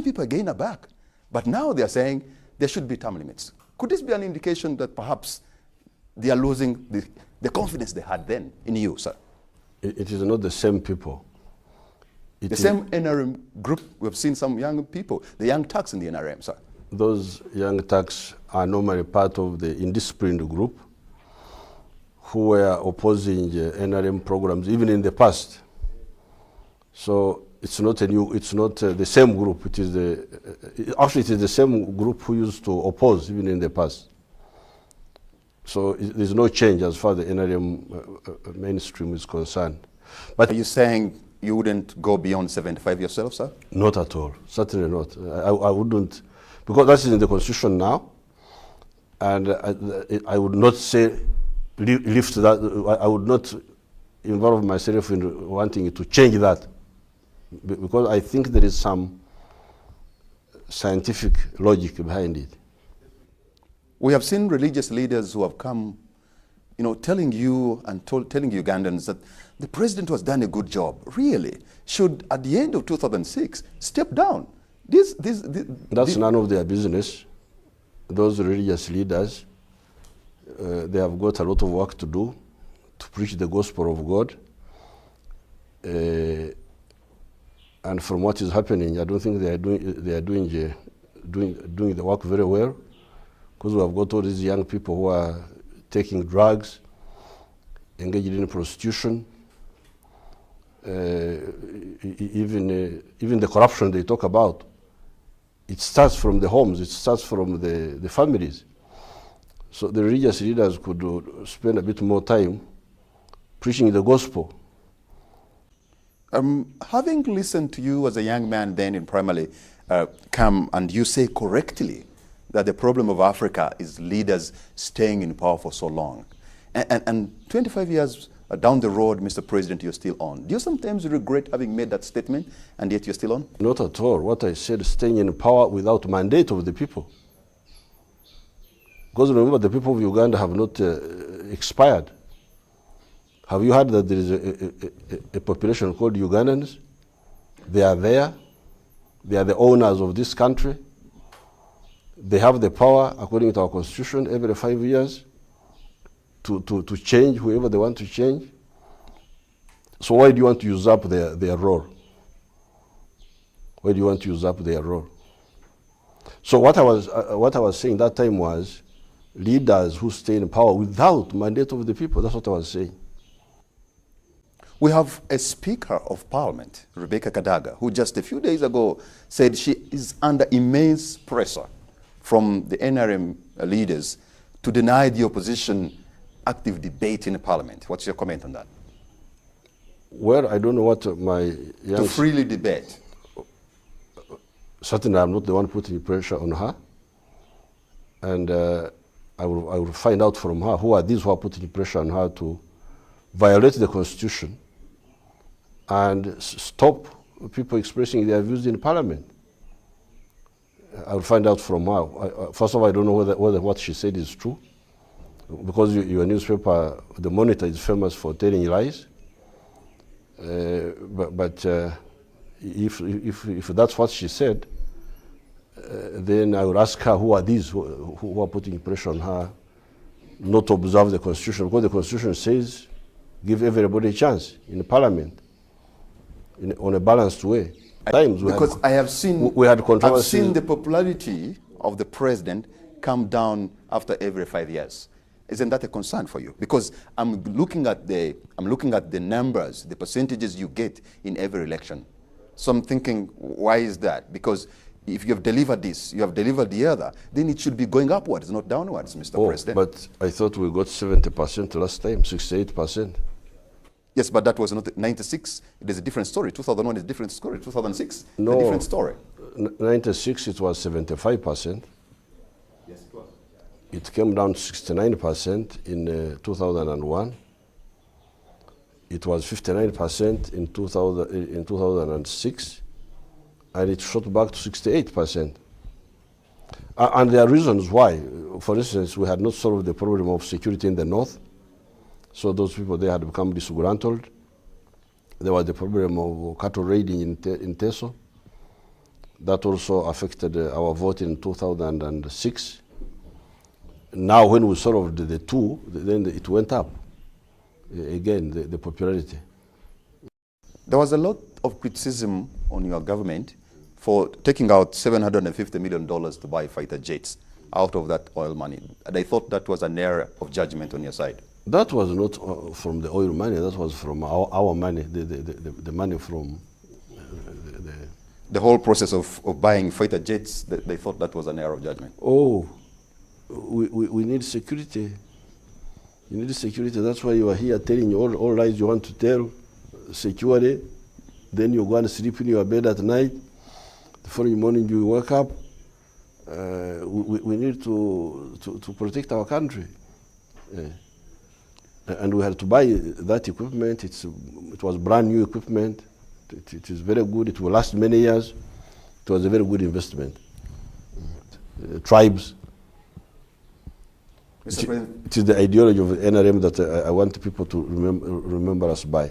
young people again are back. But now they are saying there should be term limits. Could this be an indication that perhaps they are losing the confidence they had then in you, sir? It is not the same people. The same NRM group, we've seen some young people, the young thugs in the NRM, sir. Those young thugs are normally part of the indisciplined group who were opposing NRM programs even in the past. So it's not the same group. Actually it is the same group who used to oppose even in the past. So there's no change as far as the NRM mainstream is concerned. But are you saying you wouldn't go beyond 75 yourself, sir? Not at all, certainly not. I wouldn't, because that's in the Constitution now, and I would not say lift that. I would not involve myself in wanting to change that, because I think there is some scientific logic behind it. We have seen religious leaders who have come, telling you and telling Ugandans that the president has done a good job. Really, should at the end of 2006 step down. That's none of their business. Those religious leaders, they have got a lot of work to do to preach the gospel of God. And from what is happening, I don't think they are doing the work very well, because we have got all these young people who are taking drugs, engaged in prostitution, even the corruption they talk about. It starts from the homes, it starts from the families. So the religious leaders could spend a bit more time preaching the gospel. Having listened to you as a young man then in primary, come and you say correctly that the problem of Africa is leaders staying in power for so long. And 25 years down the road, Mr. President, you're still on. Do you sometimes regret having made that statement and yet you're still on? Not at all. What I said, staying in power without mandate of the people. Because remember, the people of Uganda have not expired. Have you heard that there is a population called Ugandans? They are there. They are the owners of this country. They have the power, according to our constitution, every 5 years to change whoever they want to change. So why do you want to usurp their role? Why do you want to usurp their role? So what I was saying that time was leaders who stay in power without mandate of the people. That's what I was saying. We have a Speaker of Parliament, Rebecca Kadaga, who just a few days ago said she is under immense pressure from the NRM leaders to deny the opposition active debate in the Parliament. What's your comment on that? Well, I don't know what my... To freely debate. Certainly I'm not the one putting pressure on her. And I will find out from her who are these who are putting pressure on her to violate the Constitution and stop people expressing their views in Parliament. I will find out from her. First of all, I don't know whether what she said is true, because your newspaper, The Monitor, is famous for telling lies. But if that's what she said, then I would ask her who are these who are putting pressure on her not to observe the Constitution, because the Constitution says give everybody a chance in the Parliament on a balanced way. Because I have seen controversy. I've seen the popularity of the president come down after every 5 years. Isn't that a concern for you? Because I'm looking at the numbers, the percentages you get in every election. So I'm thinking, why is that? Because if you have delivered this, you have delivered the other, then it should be going upwards, not downwards, Mr. President. But I thought we got 70% last time, 68%. Yes, but that was not 96. It is a different story. 2001 is a different story. 2006, no, a different story. 96, it was 75%. Yes, it was. It came down to 69% in 2001. It was 59% in 2006, and it shot back to 68%. And there are reasons why. For instance, we had not solved the problem of security in the north, so those people there had become disgruntled. There was the problem of cattle raiding in Teso. That also affected our vote in 2006. Now when we solved the two, then it went up. Again, the popularity. There was a lot of criticism on your government for taking out $750 million to buy fighter jets out of that oil money. And I thought that was an error of judgment on your side. That was not from the oil money, that was from our money, the money from the whole process of buying fighter jets, they thought that was an error of judgment. Oh, we need security. You need security. That's why you are here telling all lies you want to tell. Security. Then you go and sleep in your bed at night. The following morning you wake up. We need to protect our country. And we had to buy that equipment. It was brand new equipment. It is very good. It will last many years. It was a very good investment. Tribes. It is the ideology of NRM that I want people to remember us by.